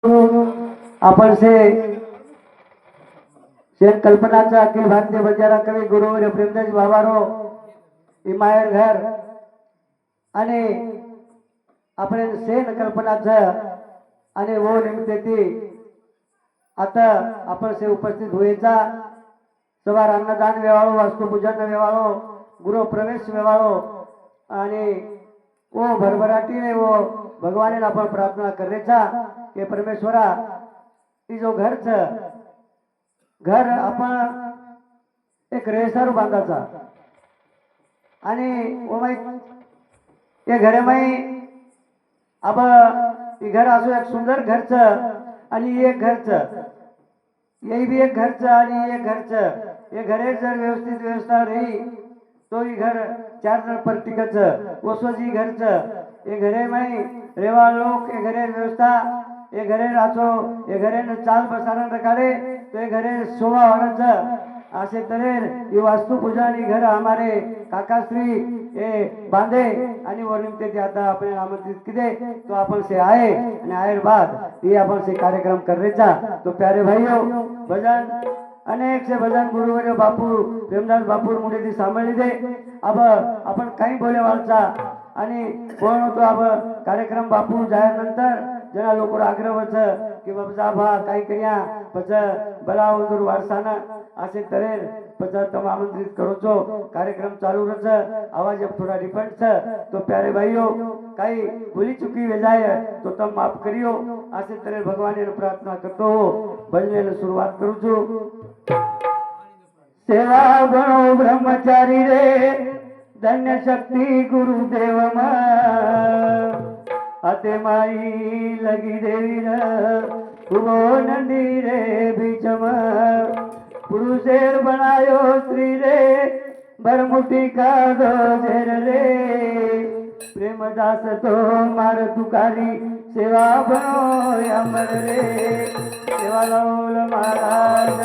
आपण से शेर कल्पनाचा अखिल भारतीय बंजारा कवी गुरुवर्य प्रेमदास बाबारो इमायर घर आणि आपण शेन कल्पनाचं आणि वो निमित्ती आता आपण से उपस्थित होईचा सवार अन्नदान वेवाळो वास्तुपूजन वेवाळो गुरु प्रवेश वेवाळो आणि वो भरभराटीने वो भगवान आपण प्रार्थना करायचा की परमेश्वरा ती जो घर आपण एक रेसार बांधायचा आणि ओ माई ये घरे माई अब ये घर असो एक सुंदर घरचं आणि एक घरचं यही भी एक घरचं आणि एक घरचं ये घरे जर व्यवस्थित व्यवस्था रही तो ही घर चार जण पर टिकचं ओसोजी घरचं ये घरे माई रेवा लोक ये घरे व्यवस्था ये घरे राचो ये घरे चाल बसारण रखाडे तो ये घरे शोभा वाढायचं असे तरेर ये वास्तुपूजन ही घर हमारे काकाश्री ये बांधे आणि वनिमते ते आता आपण आमंत्रित किदे तो आपण से आए आणि आएर बाद ये आपण से कार्यक्रम कररेचा तो प्यारे भाइयों भजन अनेक से भजन गुरुवर्य बापू प्रेमदास बापू मुळे ती सांभाळली दे अब आपण काही बोले वालचा आणि कोण होतो अब कार्यक्रम बापू जाया नंतर जना लोक आग्रह वच की बाबा भा काही करिया पछ बलावंदूर वारसाना असे तरेर पछ तम आमंत्रित करो छो कार्यक्रम चालू रच आवाज अब थोड़ा डिफरेंट छ तो प्यारे भाइयों काही भूली चुकी वे जाए तो तम माफ करियो असे तरेर भगवान ने प्रार्थना करतो हो भजने ने शुरुआत करू छु सेवा गणो ब्रह्मचारी रे धन्य शक्ति गुरुदेव मा अते माई लगी देवी वो नंदी रे बीचम पुरुषेर बनायो स्त्री रे भरमुठी का दो झेर रे प्रेमदास तो मार तुकारी सेवा बनो अमर रे सेवा लौल महाराज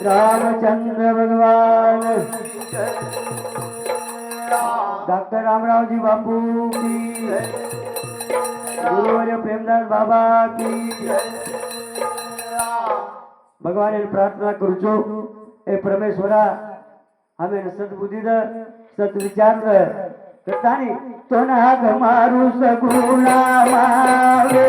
रामचंद्र भगवान डॉक्टर रामरावजी बापू की गुरुवर्य प्रेमदास बाबा की भगवान ने प्रार्थना करू छो ए परमेश्वरा हमें सद्बुद्धी द सत्विचार करतानी तो नाग मारू सगुणा मावे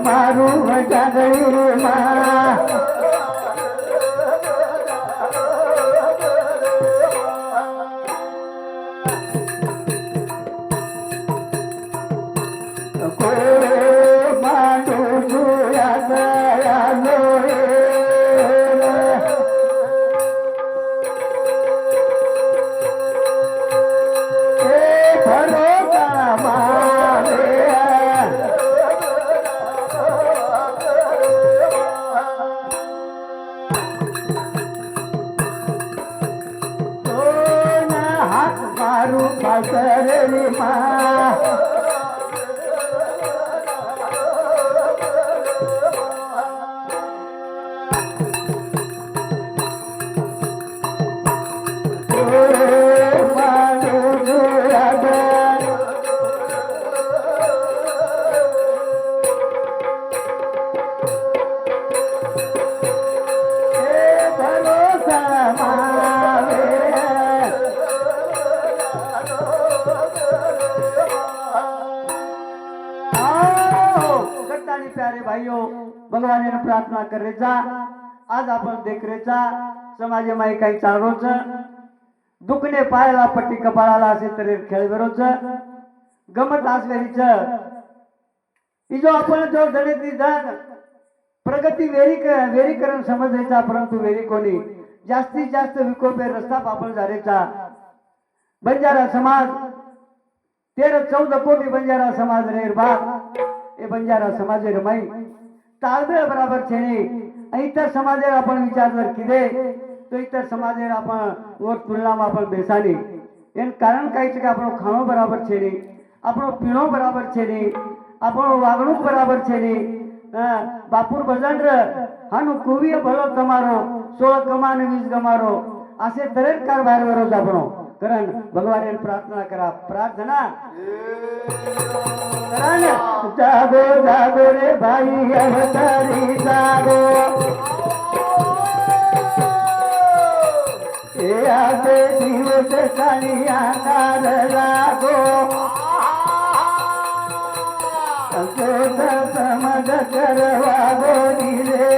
मारू जागरी मा करली मा प्यारे भाइयों भगवान ने प्रार्थना करेचा आज आपण देखरेचा समाज माई काही चालरोच दुखणे पायाला पट्टी कपाळाला असे तरी खेळ बरोच गमत आसवेरीचं जो आपण जो धनेती धन प्रगती वेरीकरण समजायचा, परंतु वेरी कोणी जास्तीत जास्त विकोपे रस्ता पापड झालेचा बंजारा समाज 13-14 कोटी बंजारा समाज रे बाग ए बंजारा समाज रे माई ताळमेळ बराबर छेने इतर समाजेर आपण विचार जर किदे तो इतर समाजेर आपण वर तुलनाમાં आपण બેસાની એન કારણ કઈ છે કે આપણો ખાણો બરાબર છે નહીં, આપણો પીણો બરાબર છે નહીં, આપણો વાગણુક બરાબર છે નહીં. બાપુર ભજન હાનું કુવીએ ભલો તમારો 16 કમાને 20 ગમારો असे दरेक कारभार वरोज આપણો કરણ ભગવાને પ્રાર્થના કરા પ્રાર્થના કરણ જાગો જાગો રે ભાઈ અવતારી જાગો એ આગે દિવસ કાળિયા કાર લાગો સંતોષ સમજ કરવા ગોરી રે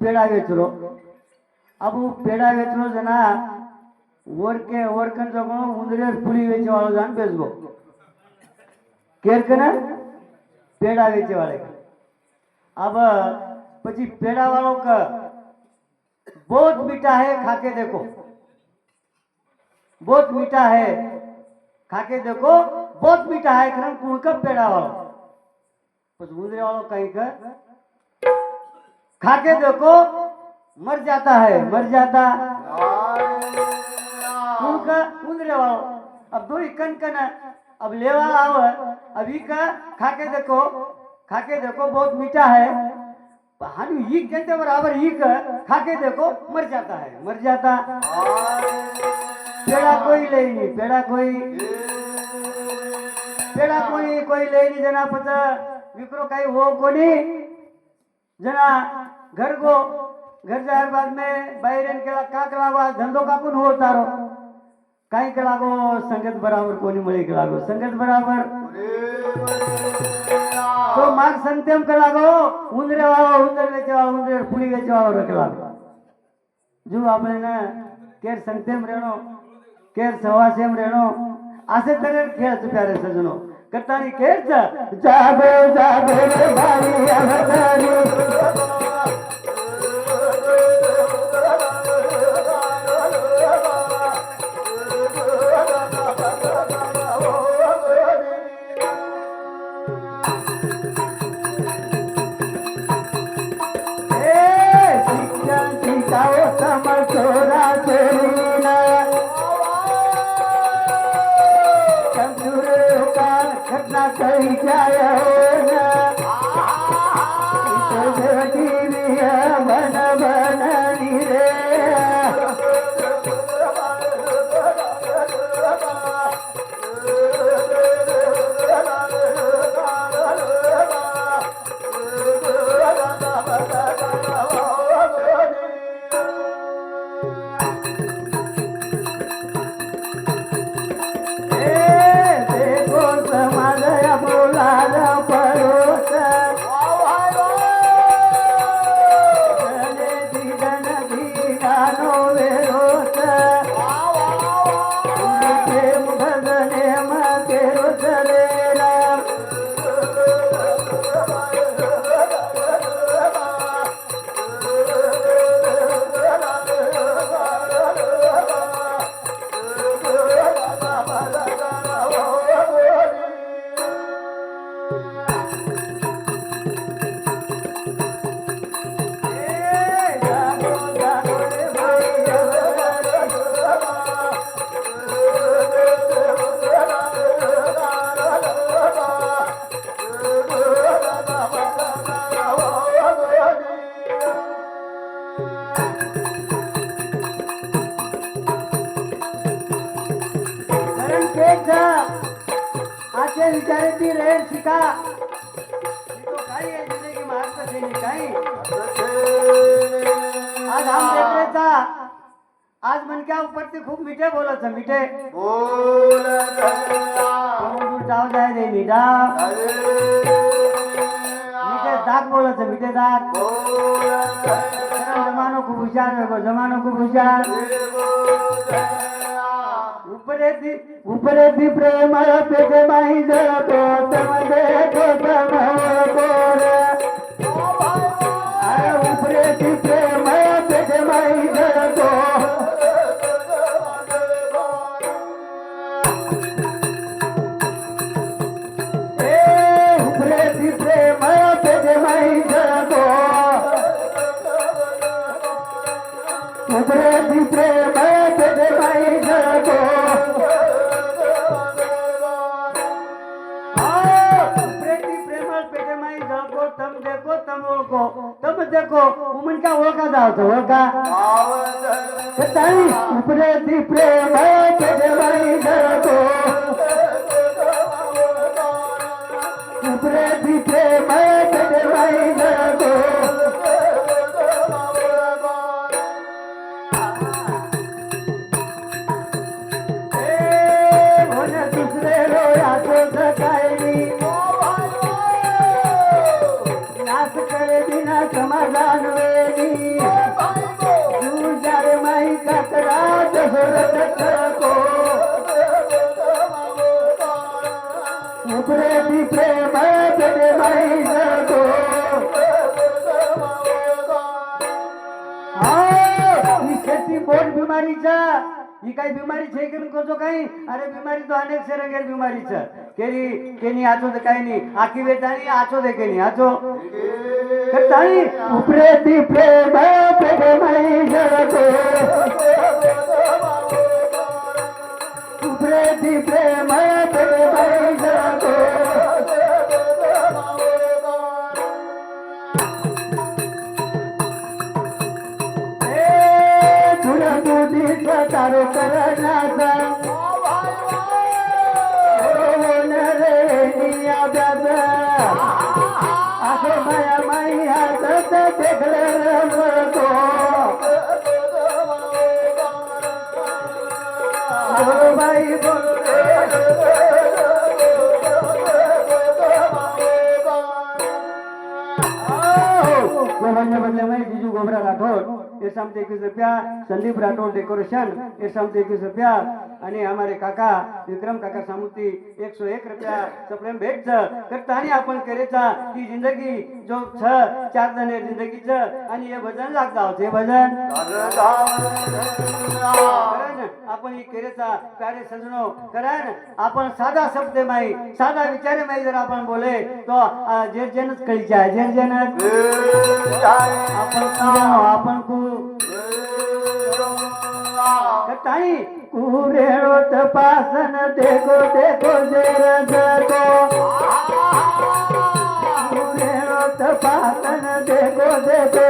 पेड़ा वेचलो अब पेड़ा वेचलो जना वर्कन जगो उंदरे पुली वेचे वालो जान बेचबो केर कना पेड़ा वेचे वाले अब पची पेड़ा वालों का बहुत मीठा है खाके देखो, बहुत मीठा है खाके देखो, बहुत मीठा है कारण कुण का पेड़ा वालो पच उंदरे वालों कहीं का खाके देखो मर जाता है, मर जाता उनका उंदरे वालों अब दो कन कन अब लेवा आओ अभी का खाके देखो बहुत मीठा है हानु ये कहते बराबर ये खाके देखो मर जाता है, मर जाता पेड़ा कोई ले नहीं, पेड़ा कोई ले नहीं जना पता विक्रो काही हो कोणी जना घर जाहिर बाद में बाहेर केला का लागो धंदो काकून हो तारो काही के लागो संगत बराबर कोणी मळी के लागो संगत बराबर तो माग संतेम के लागो उंदरे वाळो उंदर वेचे वाळो उंदर पुली वेचे वाळो रखे लागो जो आपने ना केर संतेम रेणो केर सवासेम रेणो असे तरे खेळ प्यारे सजनो कतानी केर जागो जागो रे भाई अवतारी घटना कही जाए बन बननी रे आजच्या विचाराची रेल शिका तो काही आहे जिंदगी महाराष्ट्राची काही आज हम देखरेचा आज मनक्या उपरती खूप मिठे बोलायचं मिठे जाऊ जाय रे मिठा मिठे दाग बोलायचं मिठे दाग जमानो खूप हुशार जमानो खूप हुशार उपरेती प्रेम पेटे माही जळतो तमदे गोतम गोर उपरेती प्रेम पेटे माही जळतो उपरेती प्रेम पेटे माही जळतो उपरेती प्रेम पेटे माही जळतो तब देखो उमन का ओळखा जावतो ओळखा ताई उपरेती प्रेम पेटे माई जळतो उपरेती प्रेम पेटे माई जळतो दुसरे रोयाचो सकाळी करे बिना समाधान वेली तुझ्यार माई कातरा दशरथ को उपरेती प्रेम पेटे माई जळतो शेती बोट बिमारीचा ही काही बिमारी छे करून करतो काही अरे बिमारी तो अनेक से रंगेल बिमारीचा केली केनी आचो तर काही नाही आखी वेतानी आचो दे केनी आचो करतानी उपरेती प्रेम पेटे माई जळतो उपरेती प्रेम पेटे माई जळतो तारो करण्याचा असो माया माई हात देखलं म्हणतो बाई बदले में जीजू गोबरा राठौड़ ये सामने 21 रुपया संदीप राठौड़ डेकोरेशन ये सामने 21 रुपया आणि हमारे काका विक्रम काका सामुती 101 रुपया सप्रेम भेट करतानी आपण करेचा की जिंदगी जो 4 जण जिंदगीचं आणि हे भजन लागता हे भजन आपण ही करेचा कार्य सजनो कारण आपण साधा शब्द माई साधा विचारे माई जर आपण बोले तो जेरजेनच कळीचा आहे जेरजेनच आपण ताई कुरेळो तपासन देखो देखो जेर जतो कुरेळो तपासन देखो देखो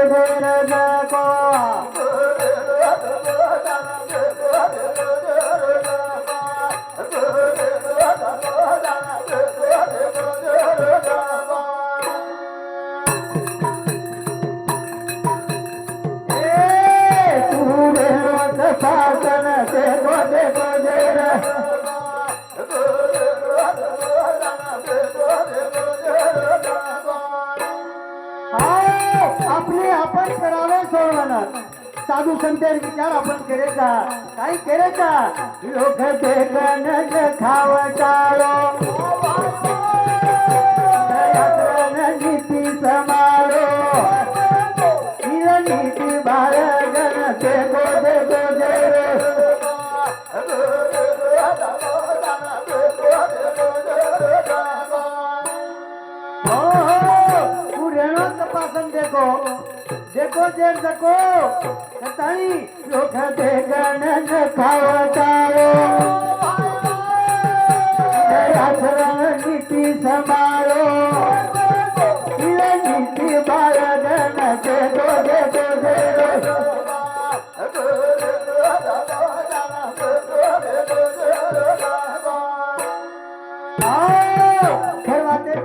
गोरज को शासन देखो देखो देर आपले आपण करावे सोडवणं साधू संतेर विचार आपण करायचा काही करायचा लोक देखन खाव टाळो नीती समारो नीती बाळगण देखो देखो देखो देखो देर देखो कताई लोग देखन खावतारो आचरण नीति समारो नीति बाळगण देखो देखो देखो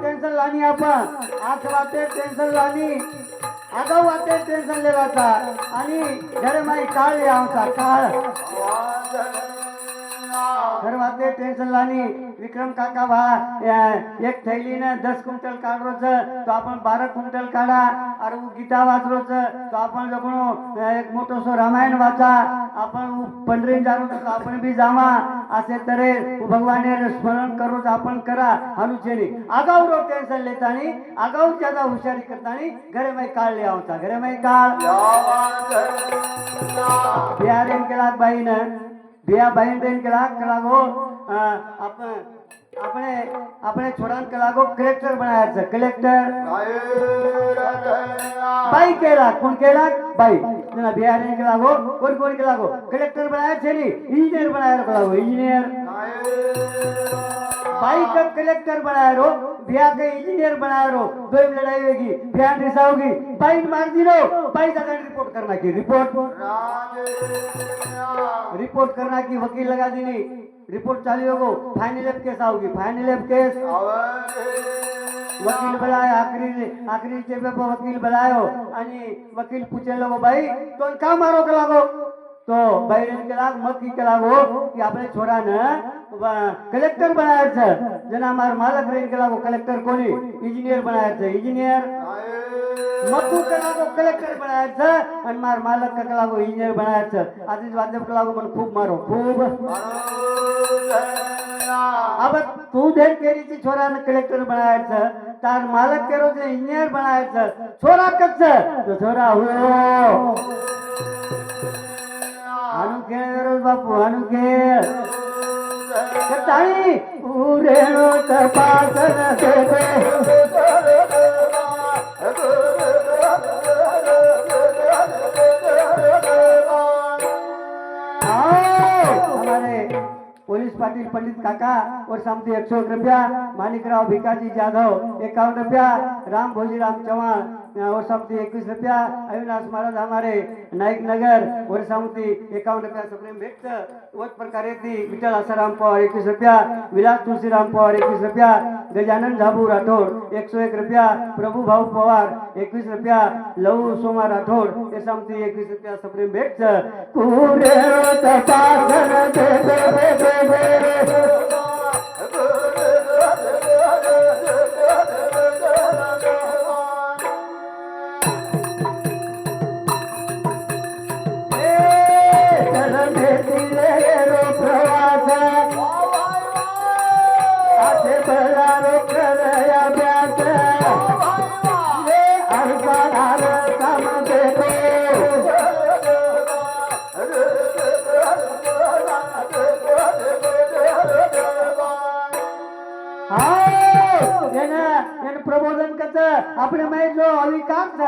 टेंशन लानी आपण आज वाटे टेंशन लानी आगाऊ वाटे टेंशन लेवाचा आणि घरे माई काळ यावचा काळ घर वाटे टेंशन लानी विक्रम काका भा एक थैलीने 10 क्विंटल काढरोच तो आपण 12 क्विंटल काढा अरे गीता वाचरोच तो आपण जगणो एक मोठो सो रामायण वाचा आपण 15 तो आपण बी जावा असे तरे भगवाने स्मरण करूच आपण करा हनुचेनी आगाऊ रो टेंशन लेतानी आगाऊ ज्यादा हुशारी करतानी घरे माई काळ यावचा घरे माई काळ बिहारेन केला बाईनं बिया बहन रेन के लागो आपण अपने अपने छोरान के लागो कलेक्टर बनाया कलेक्टर बाई केला कौन केला बाई जना बिहार के लागो कोण के लागो कलेक्टर बनाया छेली इंजीनियर बनाया को लागो इंजीनियर बाई का कलेक्टर बनाया रो बिहार के इंजीनियर बनाया रो दो लड़ाई होगी बिहार रिसा होगी बाई मार दी रो बाई का रिपोर्ट करना की रिपोर्ट करना की वकील लगा देनी रिपोर्ट चालू होगो फाइनल केस आओगी फाइनल केस वकील बुलाया आखरी पे वकील बुलायो आणि वकील पूछे लोगो भाई तो का मारो के लागो तो भाई के लाग मत की के लागो कि आपले छोरा न कलेक्टर बनाया छ जना मार मालक रेन के लागो कलेक्टर कोनी इंजीनियर बनाया छ इंजीनियर मत के लागो कलेक्टर बनाया छ आणि मार मालक के लागो इंजीनियर बनाया छ आधीच वाजब के लागो मन खूब मारो खूब अब तू देख केरीची छोरा ने कलेक्टर बनाया छ तार मालक केरो जे इंजीनियर बनाया छ छोरा कच्छ तो छोरा हो आनु के बापू आनु के कताई पूरेणो तपासन हमारे पुलिस पाटिल पंडित काका और सामने 101 रुपया मानिकराव भिकाजी जाधव 51 रुपया राम भोजीराम चौहान और सामने 21 रुपया अविनाश महाराज हमारे नाइक नगर और सामने 51 रुपया सुप्रीम भेट उस प्रकार विठल आसाराम पवार 21 रुपया विलास तुलसीराम पवार 21 रुपया गजानन झाबू राठौड़ 101 रुपया प्रभु भाऊ पवार 21 रुपया लहू सोमा राठौड़ ये सामने 21 रुपया सुप्रीम भेट पूरे तपासन दे આપણે में जो अविकार छ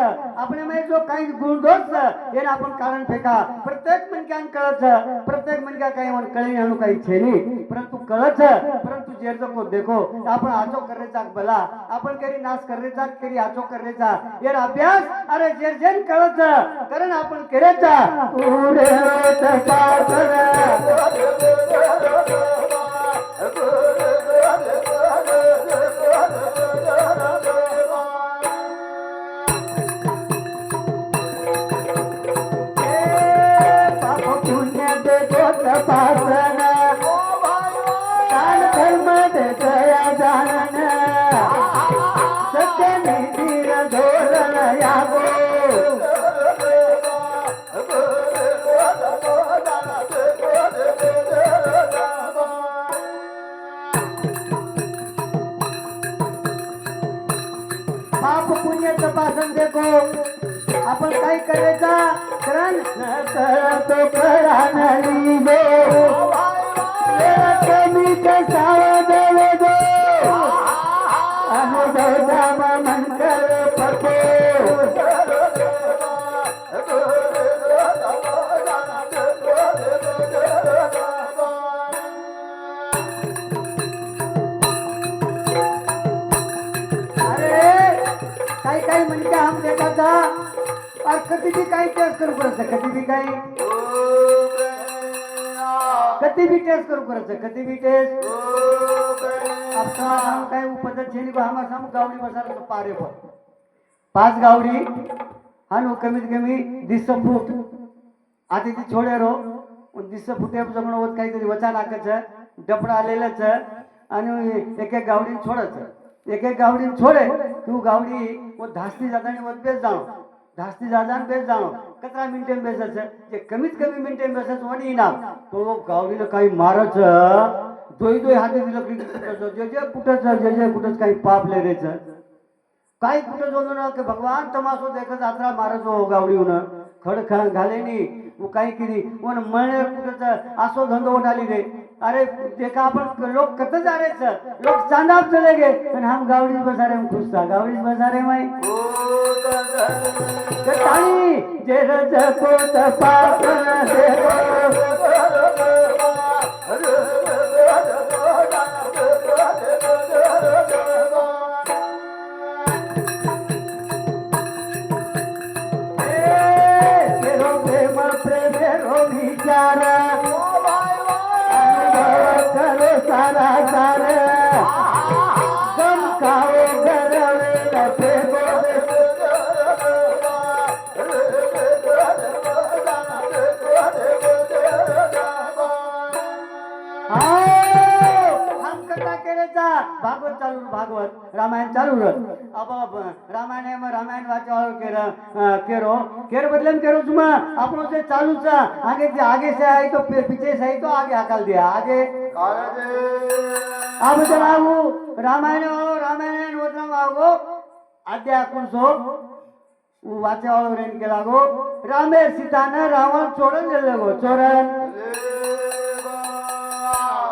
આપણે में जो काही गुणदोष छ એને आपण कारण फेका प्रत्येक मनक्यान कळत छ प्रत्येक मनक्या काही मन कळी आणू काही છે નહીં परंतु कळत छ परंतु जेर को देखो आपण आचो करेचा भला आपण करी नाश करेचा करी आचो करेचा यार अभ्यास अरे जेर जेन कळत छ कारण आपण करेचा पुढे तपासरा पाप पुण्य तपासून देखो आपण काय करायचा कारण तो करा नाही गो कमी कसावा देवे गो अनुभव मन कर पको काही म्हणजे हम देखाचा और कधी भी काही टेस्ट करू करायचं कधी भी काही कधी भी टेस्ट करू करायचं कधी भी टेस्ट आपण हम काही पद्धत छेनी को हमार सामू गावडी बसार पारे पर 5 गावडी हानु कमीत कमी 200 फूट आधी ती छोडे रो 200 फूट जमण होत काहीतरी वचा नाकच डपडा आलेलंच आणि एक एक गावडी छोडच एक एक गावडी छोडे तू गावडी वो धास्ती जातानी वत बेस जाणो धास्ती जातान बेस जाणो कतरा मिनिटे बेसच जे कमीत कमी मिनिटे बेसच वणी इनाम तो गावडीला काही मारच दोई दोई हाते दिलं जे जे कुठंच काही पाप ले रेच काही कुठं जोनो ना की भगवान तमासो देखत आत्रा मारच हो गावडी उन खड घालेनी वो काही किरी वन मणे कुठंच आसो धंदो उठाली दे अरे देखा अपन लोग कत जा रहे छ लोग चांदाप चले गए और हम गावड़ी बसारे में खुश था गावड़ी बसारे में कटानी जे रज को तपाप देखो सारा सारे गम खाओ गरवे लपे हम कथा केलेचा भागवत चालू भागवत रामायण चालू रह अब रामायण में रामायण वाचा केरो केर बदले में केरो जुमा अपनो से चालू चा आगे से आई तो पीछे से आई तो आगे हकल दिया आगे अब जनाबू रामायण वचन वागो अध्याय 1100 वाचे वाळो रेन के लागो रामे सीता ने रावण चोरन गेलेगो चोरन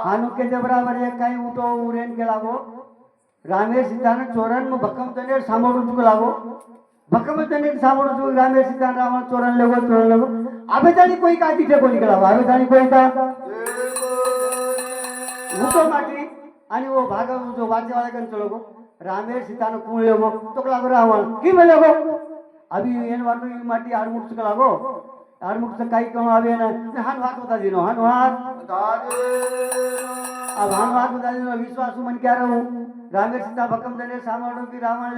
हानु के बराबर एक काही उठो उरेन के लागो रामे सीता ने चोरन में भक्कम तने सामोरू चुक लागो भक्कम तने सामोरू चुक रामे सीता रावण चोरन लेगो आबे जानी कोई का दिखे को निकला आबे जानी कोई का उठो माटी आणि वो भाग जो वाचे वाले कन चलो रामे सीता ने कूण लेगो तो लागो रावण की में लेगो अभी एन वाटो ई माटी आडमुट चुक लागो आडमुट से काही कम आवे ना हान वाट होता दिनो हान वाट अब हान वाट होता दिनो विश्वास मन क्या रहू रामे सीता भक्कम तने सामोरू की रावण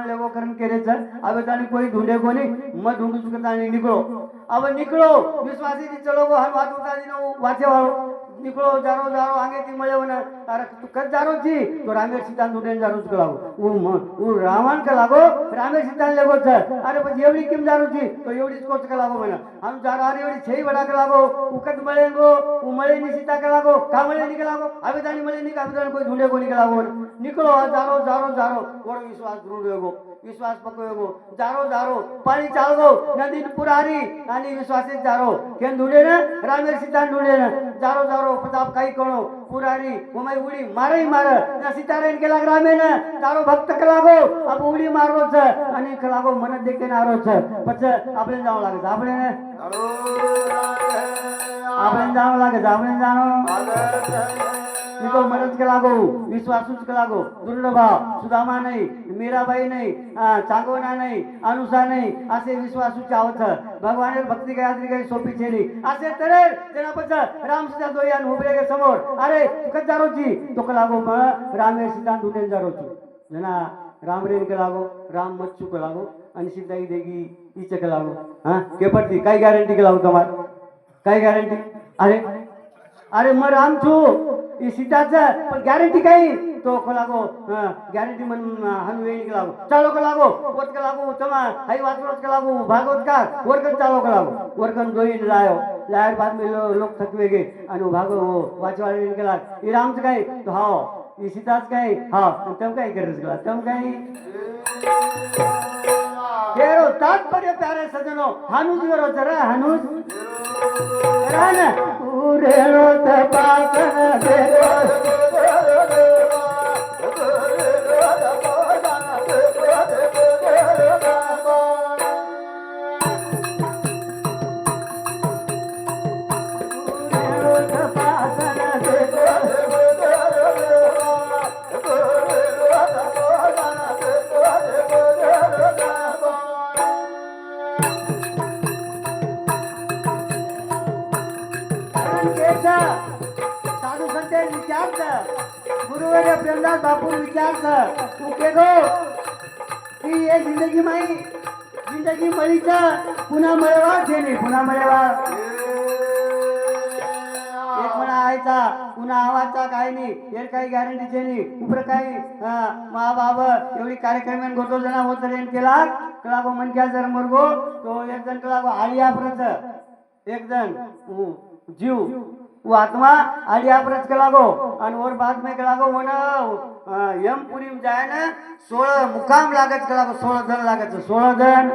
लेगो करन केरे छ अबे तानी कोई ढूंढे कोनी म ढूंढू चुकता निकलो अब निकलो विश्वासी जी चलो वो हान वाट होता दिनो वाचे वाळो निकलो जारो आगे थी मळे वना अरे तू कद जारो छी तो रामे सीता ढूंढेन जारो छ लागो वो रावण का लागो रामे सीता लेगो छ अरे पण एवढी किम जारो छी तो एवढीच कोच का लागो मना हम जारो अरे एवढी छई बडा का लागो उकद मळेगो वो मळे नी सीता का लागो का मळे नी का लागो अबे तानी मळे नी का अबे तानी कोई ढूंढे को नी का लागो निकलो जारो ओरो विश्वास ढूंढेगो विश्वास पकड़ो जारो जारो पानी चालगो नदी पुरारी आणि विश्वासित जारो केन ढूंढे न रामेर सीता ढूंढे न जारो जारो प्रताप काही कणो पुरारी उमाई उडी मारही मार ना सीतारेन केला रामे न जारो भक्त कलागो अब उडी मारो छ आणि कलागो मन देखे नारो छ पछ આપણે જાવ લાગે આપણે જાવ લાગે આપણે જાनो तो मदद के लागो विश्वासूच के लागो दुर्लभा सुदामा नाही मीराबाई नाही चांगोना नाही अनुसा नाही असे विश्वासूचे आवत भगवान भक्ती काही आदरी काही सोपी छेली असे तरे जना पछ राम सीता दोयान उभरे के समोर अरे तुका जारोची तो के लागो राम सीता दुने जारोची जना राम रेन के लागो राम मच्छू के लागो आणि सीता ही देगी ईचे के लागो हां के पडती काय गॅरंटी के लागो तमार काय गॅरंटी अरे अरे मग राम छू ई सीताचं पण गॅरंटी काही तो लागो गॅरंटी म्हणून हनु वेणी के लागो चालो के लागो ओत के लागो तमा हाई वाचरोत के लागो भागवत का वरकन चालो के लागो वरकन दोईन लायो लायर बाद में लोक थकवे गे आणि भागो वाचवाळे के लाग ई रामचं काय तो हाओ ई सीताच काय हां तम काय करस गेला तम काय केरो तात्पर्य प्यारे सजनो हनुज वरो जरा हनुज रान उरेलो तपासन देवा साधू संत विचारत गुरुवर्य प्रेमदास बापू विचारत तू के गो की ये जिंदगी माई जिंदगी मळीच पुन्हा मळवा छे नाही पुन्हा मळवा एक म्हणा आयचा पुन्हा आवाचा काय नाही हे काही गॅरंटी छे नाही उपर काही मा बाब एवढी कार्यक्रम गोटो जना होत रेन केला कला गो मन क्या जर मरगो तो एक जण कला गो आलिया परत एक जण जीव वो आत्मा आली अपराध के लागो और और बाद में के लागो वो ना यमपुरी में जाए ना 16 मुकाम लागत के लागो 16 धन लागत 16 धन